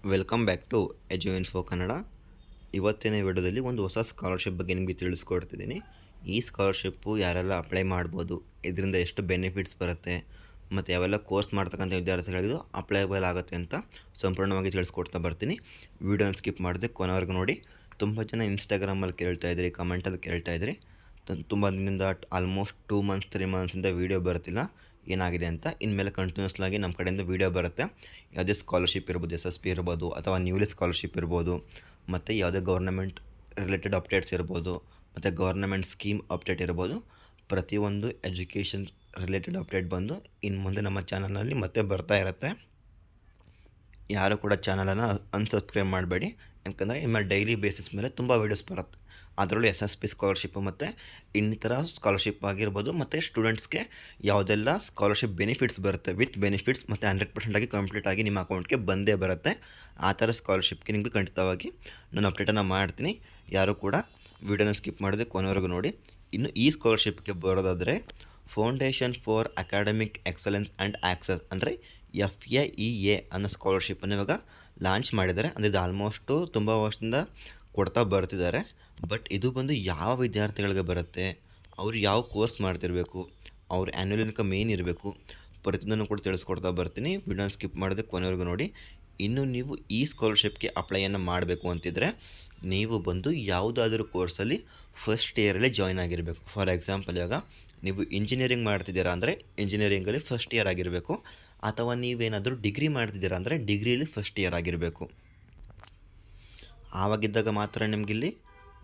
Welcome back to edu info Kannada. ಇವತ್ತಿನ ವಿಡಿಯೋದಲ್ಲಿ ಒಂದು ಹೊಸ ಸ್ಕಾಲರ್ಶಿಪ್ ಬಗ್ಗೆ ನಿಮಗೆ ತಿಳಿಸ್ಕೊಡ್ತಿದ್ದೀನಿ. ಈ ಸ್ಕಾಲರ್ಶಿಪ್ಪು ಯಾರೆಲ್ಲ ಅಪ್ಲೈ ಮಾಡ್ಬೋದು, ಇದರಿಂದ ಎಷ್ಟು ಬೆನಿಫಿಟ್ಸ್ ಬರುತ್ತೆ ಮತ್ತು ಯಾವೆಲ್ಲ ಕೋರ್ಸ್ ಮಾಡ್ತಕ್ಕಂಥ ವಿದ್ಯಾರ್ಥಿಗಳಿಗೂ ಅಪ್ಲೈಬಲ್ ಆಗುತ್ತೆ ಅಂತ ಸಂಪೂರ್ಣವಾಗಿ ತಿಳಿಸ್ಕೊಡ್ತಾ ಬರ್ತೀನಿ. ವೀಡಿಯೋನ ಸ್ಕಿಪ್ ಮಾಡಿದೆ ಕೊನೆವರೆಗೂ ನೋಡಿ. ತುಂಬ ಜನ ಇನ್ಸ್ಟಾಗ್ರಾಮಲ್ಲಿ ಕೇಳ್ತಾಯಿದ್ರಿ, ಕಮೆಂಟಲ್ಲಿ ಕೇಳ್ತಾಯಿದ್ರಿ, ತುಂಬ ದಿನದಿಂದ ಆಲ್ಮೋಸ್ಟ್ 2 ಮಂತ್ಸ್ 3 ಮಂತ್ಸಿಂದ ವೀಡಿಯೋ ಬರ್ತಿಲ್ಲ, ಏನಾಗಿದೆ ಅಂತ. ಇನ್ಮೇಲೆ ಕಂಟಿನ್ಯೂಸ್ಲಾಗಿ ನಮ್ಮ ಕಡೆಯಿಂದ ವೀಡಿಯೋ ಬರುತ್ತೆ. ಯಾವುದೇ ಸ್ಕಾಲರ್ಶಿಪ್ ಇರ್ಬೋದು, SSP ಇರ್ಬೋದು, ಅಥವಾ ನ್ಯೂಲಿ ಸ್ಕಾಲರ್ಶಿಪ್ ಇರ್ಬೋದು, ಮತ್ತು ಯಾವುದೇ ಗೌರ್ನಮೆಂಟ್ ರಿಲೇಟೆಡ್ ಅಪ್ಡೇಟ್ಸ್ ಇರ್ಬೋದು, ಮತ್ತು ಗೌರ್ನಮೆಂಟ್ ಸ್ಕೀಮ್ ಅಪ್ಡೇಟ್ ಇರ್ಬೋದು, ಪ್ರತಿಯೊಂದು ಎಜುಕೇಷನ್ ರಿಲೇಟೆಡ್ ಅಪ್ಡೇಟ್ ಬಂದು ಇನ್ನು ಮುಂದೆ ನಮ್ಮ ಚಾನಲ್ನಲ್ಲಿ ಮತ್ತೆ ಬರ್ತಾ ಇರುತ್ತೆ. ಯಾರು ಕೂಡ ಚಾನಲನ್ನು ಅನ್ಸಬ್ಸ್ಕ್ರೈಬ್ ಮಾಡಬೇಡಿ, ಯಾಕಂದರೆ ಇನ್ಮೇಲೆ ಡೈಲಿ ಬೇಸಿಸ್ ಮೇಲೆ ತುಂಬ ವೀಡಿಯೋಸ್ ಬರುತ್ತೆ. ಅದರಲ್ಲೂ SSP ಸ್ಕಾಲರ್ಶಿಪ್ಪು ಮತ್ತು ಇನ್ನಿತರ ಸ್ಕಾಲರ್ಶಿಪ್ ಆಗಿರ್ಬೋದು, ಮತ್ತು ಸ್ಟೂಡೆಂಟ್ಸ್ಗೆ ಯಾವುದೆಲ್ಲ ಸ್ಕಾಲರ್ಶಿಪ್ ಬೆನಿಫಿಟ್ಸ್ ಬರುತ್ತೆ, ವಿತ್ ಬೆನಿಫಿಟ್ಸ್ ಮತ್ತು 100% ಆಗಿ ಕಂಪ್ಲೀಟಾಗಿ ನಿಮ್ಮ ಅಕೌಂಟ್ಗೆ ಬಂದೇ ಬರುತ್ತೆ. ಆ ಥರ ಸ್ಕಾಲರ್ಶಿಪ್ಗೆ ನಿಮಗೆ ಖಂಡಿತವಾಗಿ ನಾನು ಅಪ್ಡೇಟನ್ನು ಮಾಡ್ತೀನಿ. ಯಾರು ಕೂಡ ವೀಡಿಯೋನ ಸ್ಕಿಪ್ ಮಾಡಿದೆ ಕೊನೆವರೆಗೂ ನೋಡಿ. ಇನ್ನು ಈ ಸ್ಕಾಲರ್ಶಿಪ್ಗೆ ಬರೋದಾದರೆ foundation for academic excellence and access ಅಂದರೆ FAEA ಅನ್ನೋ ಸ್ಕಾಲರ್ಶಿಪ್ಪನ್ನು ಇವಾಗ ಲಾಂಚ್ ಮಾಡಿದ್ದಾರೆ. ಅಂದರೆ ಇದು ಆಲ್ಮೋಸ್ಟು ತುಂಬ ವರ್ಷದಿಂದ ಕೊಡ್ತಾ ಬರ್ತಿದ್ದಾರೆ. ಬಟ್ ಇದು ಬಂದು ಯಾವ ವಿದ್ಯಾರ್ಥಿಗಳಿಗೆ ಬರುತ್ತೆ, ಅವರು ಯಾವ ಕೋರ್ಸ್ ಮಾಡ್ತಿರಬೇಕು, ಅವ್ರ ಆ್ಯನ್ಯುವಲ್ ಇನ್ಕಮ್ ಏನಿರಬೇಕು, ಪ್ರತಿಯೊಂದನ್ನು ಕೂಡ ತಿಳಿಸ್ಕೊಡ್ತಾ ಬರ್ತೀನಿ. ವಿಡಿಯೋನ ಸ್ಕಿಪ್ ಮಾಡಿದೆ ಕೊನೆವರೆಗೂ ನೋಡಿ. ಇನ್ನು ನೀವು ಈ ಸ್ಕಾಲರ್ಶಿಪ್ಗೆ ಅಪ್ಲೈಯನ್ನು ಮಾಡಬೇಕು ಅಂತಿದ್ದರೆ ನೀವು ಬಂದು ಯಾವುದಾದ್ರೂ ಕೋರ್ಸಲ್ಲಿ ಫಸ್ಟ್ ಇಯರಲ್ಲಿ ಜಾಯ್ನ್ ಆಗಿರಬೇಕು. ಫಾರ್ ಎಕ್ಸಾಂಪಲ್, ಇವಾಗ ನೀವು ಇಂಜಿನಿಯರಿಂಗ್ ಮಾಡ್ತಿದ್ದೀರಾ ಅಂದರೆ ಇಂಜಿನಿಯರಿಂಗಲ್ಲಿ ಫಸ್ಟ್ ಇಯರ್ ಆಗಿರಬೇಕು, ಅಥವಾ ನೀವೇನಾದರೂ ಡಿಗ್ರಿ ಮಾಡ್ತಿದ್ದೀರಾ ಅಂದರೆ ಡಿಗ್ರಿಯಲ್ಲಿ ಫಸ್ಟ್ ಇಯರ್ ಆಗಿರಬೇಕು. ಆವಾಗಿದ್ದಾಗ ಮಾತ್ರ ನಿಮಗಿಲ್ಲಿ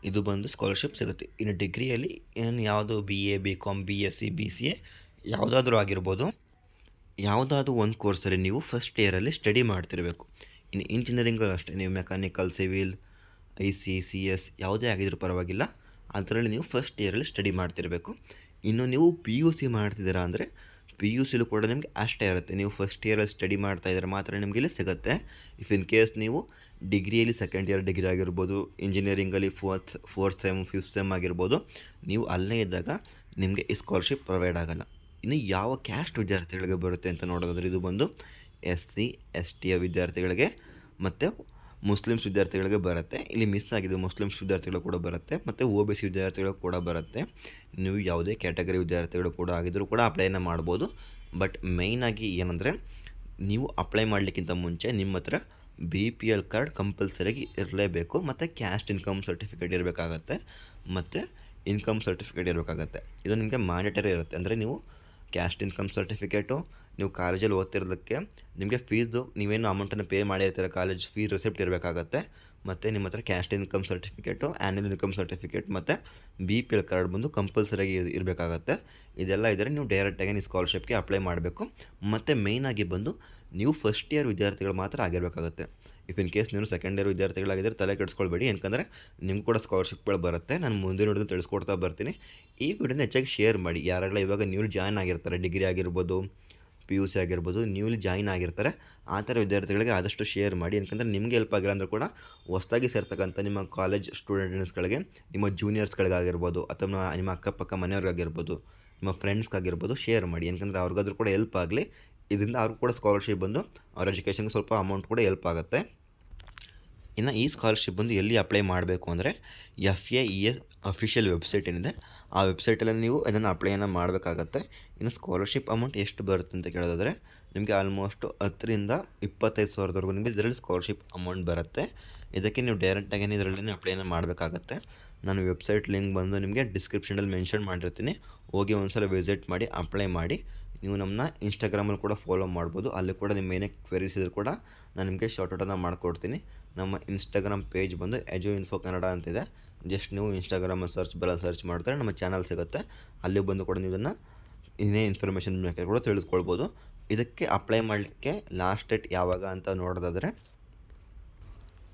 ಇದು ಬಂದು ಸ್ಕಾಲರ್ಶಿಪ್ ಸಿಗುತ್ತೆ. ಇನ್ನು ಡಿಗ್ರಿಯಲ್ಲಿ ಏನು ಯಾವುದು BA BCom BSc BCA ಯಾವುದಾದ್ರೂ ಆಗಿರ್ಬೋದು, ಯಾವುದಾದ್ರೂ ಒಂದು ಕೋರ್ಸಲ್ಲಿ ನೀವು ಫಸ್ಟ್ ಇಯರಲ್ಲಿ ಸ್ಟಡಿ ಮಾಡ್ತಿರಬೇಕು. ಇನ್ನು ಇಂಜಿನಿಯರಿಂಗಲ್ಲೂ ಅಷ್ಟೇ, ನೀವು ಮೆಕ್ಯಾನಿಕಲ್, ಸಿವಿಲ್, IC CS ಯಾವುದೇ ಆಗಿದ್ರೂ ಪರವಾಗಿಲ್ಲ, ಅದರಲ್ಲಿ ನೀವು ಫಸ್ಟ್ ಇಯರಲ್ಲಿ ಸ್ಟಡಿ ಮಾಡ್ತಿರಬೇಕು. ಇನ್ನು ನೀವು PUC ಮಾಡ್ತಿದ್ದೀರಾ ಅಂದರೆ PUCಲೂ ಕೂಡ ನಿಮಗೆ ಅಷ್ಟೇ ಇರುತ್ತೆ. ನೀವು ಫಸ್ಟ್ ಇಯರಲ್ಲಿ ಸ್ಟಡಿ ಮಾಡ್ತಾಯಿದ್ರೆ ಮಾತ್ರ ನಿಮಗೆ ಇಲ್ಲಿ ಸಿಗುತ್ತೆ. ಇಫ್ ಇನ್ ಕೇಸ್ ನೀವು ಡಿಗ್ರಿಯಲ್ಲಿ ಸೆಕೆಂಡ್ ಇಯರ್ ಡಿಗ್ರಿ ಆಗಿರ್ಬೋದು, ಇಂಜಿನಿಯರಿಂಗಲ್ಲಿ ಫೋರ್ತ್ ಸೆಮ್ 5th ಸೆಮ್ ಆಗಿರ್ಬೋದು, ನೀವು ಅಲ್ಲೇ ಇದ್ದಾಗ ನಿಮಗೆ ಈ ಸ್ಕಾಲರ್ಶಿಪ್ ಪ್ರೊವೈಡ್ ಆಗೋಲ್ಲ. ಇನ್ನು ಯಾವ ಕ್ಯಾಸ್ಟ್ ವಿದ್ಯಾರ್ಥಿಗಳಿಗೆ ಬರುತ್ತೆ ಅಂತ ನೋಡೋದಾದರೆ ಇದು ಬಂದು SC ST ವಿದ್ಯಾರ್ಥಿಗಳಿಗೆ ಮತ್ತು ಮುಸ್ಲಿಮ್ಸ್ ವಿದ್ಯಾರ್ಥಿಗಳಿಗೆ ಬರುತ್ತೆ. ಇಲ್ಲಿ ಮಿಸ್ ಆಗಿದೆ, ಮುಸ್ಲಿಮ್ಸ್ ವಿದ್ಯಾರ್ಥಿಗಳು ಕೂಡ ಬರುತ್ತೆ, ಮತ್ತು OBC ವಿದ್ಯಾರ್ಥಿಗಳು ಕೂಡ ಬರುತ್ತೆ. ನೀವು ಯಾವುದೇ ಕ್ಯಾಟಗರಿ ವಿದ್ಯಾರ್ಥಿಗಳು ಕೂಡ ಆಗಿದ್ದರೂ ಕೂಡ ಅಪ್ಲೈನ ಮಾಡ್ಬೋದು. ಬಟ್ ಮೇಯ್ನಾಗಿ ಏನಂದರೆ, ನೀವು ಅಪ್ಲೈ ಮಾಡಲಿಕ್ಕಿಂತ ಮುಂಚೆ ನಿಮ್ಮ ಹತ್ರ BPL ಕಾರ್ಡ್ ಕಂಪಲ್ಸರಿಯಾಗಿ ಇರಲೇಬೇಕು, ಮತ್ತು ಕ್ಯಾಸ್ಟ್ ಇನ್ಕಮ್ ಸರ್ಟಿಫಿಕೇಟ್ ಇರಬೇಕಾಗತ್ತೆ, ಮತ್ತು ಇನ್ಕಮ್ ಸರ್ಟಿಫಿಕೇಟ್ ಇರಬೇಕಾಗತ್ತೆ. ಇದು ನಿಮಗೆ ಮ್ಯಾಂಡೇಟರಿ ಇರುತ್ತೆ. ಅಂದರೆ ನೀವು ಕ್ಯಾಸ್ಟ್ ಇನ್ಕಮ್ ಸರ್ಟಿಫಿಕೇಟು, ನೀವು ಕಾಲೇಜಲ್ಲಿ ಓದ್ತಿರೋದಕ್ಕೆ ನಿಮಗೆ ಫೀಸ್ದು ನೀವೇನು ಅಮೌಂಟನ್ನು ಪೇ ಮಾಡಿರ್ತೀರ, ಕಾಲೇಜ್ ಫೀಸ್ ರಿಸಿಪ್ಟ್ ಇರಬೇಕಾಗತ್ತೆ, ಮತ್ತು ನಿಮ್ಮ ಹತ್ರ caste income certificate, annual income certificate ಮತ್ತು BPL ಕಾರ್ಡ್ ಬಂದು ಕಂಪಲ್ಸರಿಯಾಗಿ ಇರಬೇಕಾಗತ್ತೆ. ಇದೆಲ್ಲ ಇದ್ದರೆ ನೀವು ಡೈರೆಕ್ಟಾಗಿ ನೀವು ಸ್ಕಾಲರ್ಶಿಪ್ಗೆ ಅಪ್ಲೈ ಮಾಡಬೇಕು. ಮತ್ತು ಮೇಯ್ನಾಗಿ ಬಂದು ನೀವು ಫಸ್ಟ್ ಇಯರ್ ವಿದ್ಯಾರ್ಥಿಗಳು ಮಾತ್ರ ಆಗಿರಬೇಕಾಗತ್ತೆ. ಇಫ್ ಇನ್ ಕೇಸ್ ನೀವು ಸೆಕೆಂಡ್ ಇಯರ್ ವಿದ್ಯಾರ್ಥಿಗಳಾಗಿದ್ದರೆ ತಲೆ ಕೆಡಿಸ್ಕೊಳ್ಬೇಡಿ, ಯಾಕಂದರೆ ನಿಮ್ಗೆ ಕೂಡ ಸ್ಕಾಲರ್ಶಿಪ್ಗಳು ಬರುತ್ತೆ. ನಾನು ಮುಂದಿನ ವಿಡಿಯೋದಲ್ಲಿ ತಿಳಿಸ್ಕೊಡ್ತಾ ಬರ್ತೀನಿ. ಈ ವಿಡಿಯೋನ ಹೆಚ್ಚಾಗಿ ಶೇರ್ ಮಾಡಿ. ಯಾರೆಲ್ಲ ಇವಾಗ ನ್ಯೂಲಿ ಜಾಯ್ನ್ ಆಗಿರ್ತಾರೆ, ಡಿಗ್ರಿ ಆಗಿರ್ಬೋದು, PUC ಆಗಿರ್ಬೋದು, ನ್ಯೂಲಿ ಜಾಯ್ನ್ ಆಗಿರ್ತಾರೆ, ಆ ಥರ ವಿದ್ಯಾರ್ಥಿಗಳಿಗೆ ಆದಷ್ಟು ಶೇರ್ ಮಾಡಿ. ಯಾಕಂದರೆ ನಿಮಗೆ ಹೆಲ್ಪ್ ಆಗಿಲ್ಲ ಅಂದರೂ ಕೂಡ ಹೊಸದಾಗಿ ಸೇರ್ತಕ್ಕಂಥ ನಿಮ್ಮ ಕಾಲೇಜ್ ಸ್ಟೂಡೆಂಟ್ಸ್ಗಳಿಗೆ, ನಿಮ್ಮ ಜೂನಿಯರ್ಸ್ಗಳಿಗಾಗಿರ್ಬೋದು, ಅಥವಾ ನಿಮ್ಮ ಅಕ್ಕಪಕ್ಕ ಮನೆಯವ್ರಿಗಾಗಿರ್ಬೋದು, ನಿಮ್ಮ ಫ್ರೆಂಡ್ಸ್ಗಾಗಿರ್ಬೋದು ಶೇರ್ ಮಾಡಿ. ಯಾಕಂದರೆ ಅವ್ರಿಗಾದ್ರೂ ಕೂಡ ಹೆಲ್ಪ್ ಆಗಲಿ. ಇದರಿಂದ ಅವ್ರಿಗೂ ಕೂಡ ಸ್ಕಾಲರ್ಶಿಪ್ ಬಂದು ಅವ್ರ ಎಜುಕೇಷನ್ಗೆ ಸ್ವಲ್ಪ ಅಮೌಂಟ್ ಕೂಡ ಹೆಲ್ಪ್ ಆಗುತ್ತೆ. ಇನ್ನು ಈ ಸ್ಕಾಲರ್ಶಿಪ್ ಬಂದು ಎಲ್ಲಿ ಅಪ್ಲೈ ಮಾಡಬೇಕು ಅಂದರೆ FAEA ಅಫಿಷಿಯಲ್ ವೆಬ್ಸೈಟ್ ಏನಿದೆ, ಆ ವೆಬ್ಸೈಟಲ್ಲಿ ನೀವು ಇದನ್ನು ಅಪ್ಲೈಯನ್ನು ಮಾಡಬೇಕಾಗತ್ತೆ. ಇನ್ನು ಸ್ಕಾಲರ್ಶಿಪ್ ಅಮೌಂಟ್ ಎಷ್ಟು ಬರುತ್ತೆ ಅಂತ ಕೇಳೋದಾದರೆ ನಿಮಗೆ ಆಲ್ಮೋಸ್ಟ್ 10,000ರಿಂದ 25,000ವರೆಗೂ ನಿಮಗೆ ಇದರಲ್ಲಿ ಸ್ಕಾಲರ್ಶಿಪ್ ಅಮೌಂಟ್ ಬರುತ್ತೆ. ಇದಕ್ಕೆ ನೀವು ಡೈರೆಕ್ಟಾಗಿ ಇದರಲ್ಲಿ ಅಪ್ಲೈನ ಮಾಡಬೇಕಾಗತ್ತೆ. ನಾನು ವೆಬ್ಸೈಟ್ ಲಿಂಕ್ ಬಂದು ನಿಮಗೆ ಡಿಸ್ಕ್ರಿಪ್ಷನಲ್ಲಿ ಮೆನ್ಷನ್ ಮಾಡಿರ್ತೀನಿ, ಹೋಗಿ ಒಂದು ಸಲ ವಿಸಿಟ್ ಮಾಡಿ ಅಪ್ಲೈ ಮಾಡಿ. ನೀವು ನಮ್ಮನ್ನ ಇನ್ಸ್ಟಾಗ್ರಾಮಲ್ಲಿ ಕೂಡ ಫಾಲೋ ಮಾಡ್ಬೋದು, ಅಲ್ಲಿ ಕೂಡ ನಿಮ್ಮ ಏನೇ ಕ್ವೆರೀಸ್ ಇದ್ರೂ ಕೂಡ ನಾನು ನಿಮಗೆ ಶಾರ್ಟ್ಔಟನ್ನು ಮಾಡಿಕೊಡ್ತೀನಿ. ನಮ್ಮ ಇನ್ಸ್ಟಾಗ್ರಾಮ್ ಪೇಜ್ ಬಂದು ಎಜು ಇನ್ಫೋ ಕನ್ನಡ ಅಂತಿದೆ. ಜಸ್ಟ್ ನೀವು ಇನ್ಸ್ಟಾಗ್ರಾಮಲ್ಲಿ ಸರ್ಚ್ ಮಾಡಿದ್ರೆ ನಮ್ಮ ಚಾನಲ್ ಸಿಗುತ್ತೆ. ಅಲ್ಲಿ ಬಂದು ಕೂಡ ನೀವು ಇದನ್ನು ಇನ್ನೇ ಇನ್ಫಾರ್ಮೇಷನ್ ಬೇಕಾದ್ರೆ ಕೂಡ ತಿಳಿದುಕೊಳ್ಬೋದು. ಇದಕ್ಕೆ ಅಪ್ಲೈ ಮಾಡಲಿಕ್ಕೆ ಲಾಸ್ಟ್ ಡೇಟ್ ಯಾವಾಗ ಅಂತ ನೋಡೋದಾದರೆ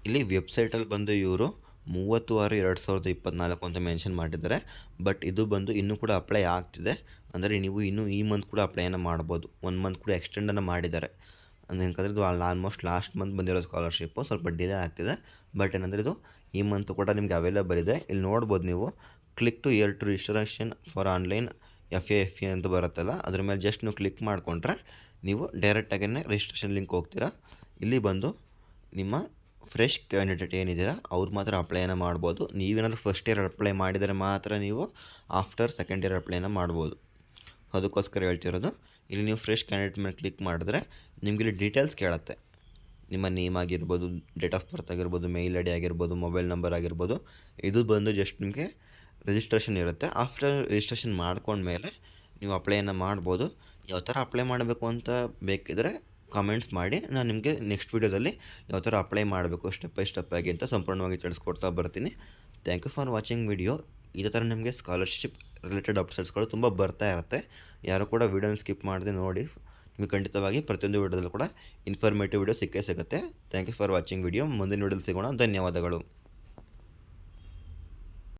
ಇಲ್ಲಿ ವೆಬ್ಸೈಟಲ್ಲಿ ಬಂದು ಇವರು 30/6/2024 ಅಂತ ಮೆನ್ಷನ್ ಮಾಡಿದ್ದಾರೆ. ಬಟ್ ಇದು ಬಂದು ಇನ್ನೂ ಕೂಡ ಅಪ್ಲೈ ಆಗ್ತಿದೆ. ಅಂದರೆ ನೀವು ಇನ್ನೂ ಈ ಮಂತ್ ಕೂಡ ಅಪ್ಲೈಯನ್ನು ಮಾಡ್ಬೋದು. 1 ಮಂತ್ ಕೂಡ ಎಕ್ಸ್ಟೆಂಡನ್ನು ಮಾಡಿದ್ದಾರೆ. ಯಾಕಂದರೆ ಇದು ಆಲ್ಮೋಸ್ಟ್ ಲಾಸ್ಟ್ ಮಂತ್ ಬಂದಿರೋ ಸ್ಕಾಲರ್ಶಿಪ್ಪು ಸ್ವಲ್ಪ ಡಿಲೇ ಆಗ್ತಿದೆ. ಬಟ್ ಏನಂದರೆ ಇದು ಈ ಮಂತ್ ಕೂಡ ನಿಮಗೆ ಅವೈಲೇಬಲ್ ಇದೆ. ಇಲ್ಲಿ ನೋಡ್ಬೋದು ನೀವು, click to year two registration for online FAFE ಅಂತ ಬರುತ್ತಲ್ಲ, ಅದ್ರ ಮೇಲೆ ಜಸ್ಟ್ ನೀವು ಕ್ಲಿಕ್ ಮಾಡಿಕೊಂಡ್ರೆ ನೀವು ಡೈರೆಕ್ಟಾಗೇ ರಿಜಿಸ್ಟ್ರೇಷನ್ ಲಿಂಕ್ ಹೋಗ್ತೀರಾ. ಇಲ್ಲಿ ಬಂದು ನಿಮ್ಮ ಫ್ರೆಶ್ ಕ್ಯಾಂಡಿಡೇಟ್ ಏನಿದ್ದೀರಾ ಅವ್ರು ಮಾತ್ರ ಅಪ್ಲೈನ ಮಾಡ್ಬೋದು. ನೀವೇನಾದರೂ ಫಸ್ಟ್ ಇಯರ್ ಅಪ್ಲೈ ಮಾಡಿದರೆ ಮಾತ್ರ ನೀವು ಆಫ್ಟರ್ ಸೆಕೆಂಡ್ ಇಯರ್ ಅಪ್ಲೈನ ಮಾಡ್ಬೋದು. ಅದಕ್ಕೋಸ್ಕರ ಹೇಳ್ತಿರೋದು. ಇಲ್ಲಿ ನೀವು ಫ್ರೆಶ್ ಕ್ಯಾಂಡಿಡೇಟ್ ಮೇಲೆ ಕ್ಲಿಕ್ ಮಾಡಿದ್ರೆ ನಿಮಗೆ ಇಲ್ಲಿ ಡೀಟೇಲ್ಸ್ ಕೇಳುತ್ತೆ. ನಿಮ್ಮ ನೇಮ್ ಆಗಿರ್ಬೋದು, ಡೇಟ್ ಆಫ್ ಬರ್ತ್ ಆಗಿರ್ಬೋದು, ಮೇಲ್ ಐ ಡಿ ಆಗಿರ್ಬೋದು, ಮೊಬೈಲ್ ನಂಬರ್ ಆಗಿರ್ಬೋದು. ಇದು ಬಂದು ಜಸ್ಟ್ ನಿಮಗೆ ರಿಜಿಸ್ಟ್ರೇಷನ್ ಇರುತ್ತೆ. ಆಫ್ಟರ್ ರಿಜಿಸ್ಟ್ರೇಷನ್ ಮಾಡ್ಕೊಂಡ್ಮೇಲೆ ನೀವು ಅಪ್ಲೈನ ಮಾಡ್ಬೋದು. ಯಾವ ಥರ ಅಪ್ಲೈ ಮಾಡಬೇಕು ಅಂತ ಬೇಕಿದ್ದರೆ ಕಮೆಂಟ್ಸ್ ಮಾಡಿ. ನಾನು ನಿಮಗೆ ನೆಕ್ಸ್ಟ್ ವೀಡಿಯೋದಲ್ಲಿ ಯಾವ ಥರ ಅಪ್ಲೈ ಮಾಡಬೇಕು ಸ್ಟೆಪ್ ಬೈ ಸ್ಟೆಪ್ ಆಗಿ ಅಂತ ಸಂಪೂರ್ಣವಾಗಿ ತಿಳಿಸ್ಕೊಡ್ತಾ ಬರ್ತೀನಿ. Thank you for watching video. ಇದೇ ಥರ ನಿಮಗೆ ಸ್ಕಾಲರ್ಶಿಪ್ ರಿಲೇಟೆಡ್ ಅಪ್ಡೇಟ್ಸ್ಗಳು ತುಂಬ ಬರ್ತಾ ಇರುತ್ತೆ. ಯಾರು ಕೂಡ ವೀಡಿಯೋನ ಸ್ಕಿಪ್ ಮಾಡದೆ ನೋಡಿ. ನಿಮಗೆ ಖಂಡಿತವಾಗಿ ಪ್ರತಿಯೊಂದು ವೀಡಿಯೋದಲ್ಲೂ ಕೂಡ ಇನ್ಫಾರ್ಮೇಟಿವ್ ವೀಡಿಯೋ ಸಿಕ್ಕೇ ಸಿಗುತ್ತೆ. Thank you for watching video. ಮುಂದಿನ ವೀಡಿಯೋದಲ್ಲಿ ಸಿಗೋಣ. ಧನ್ಯವಾದಗಳು.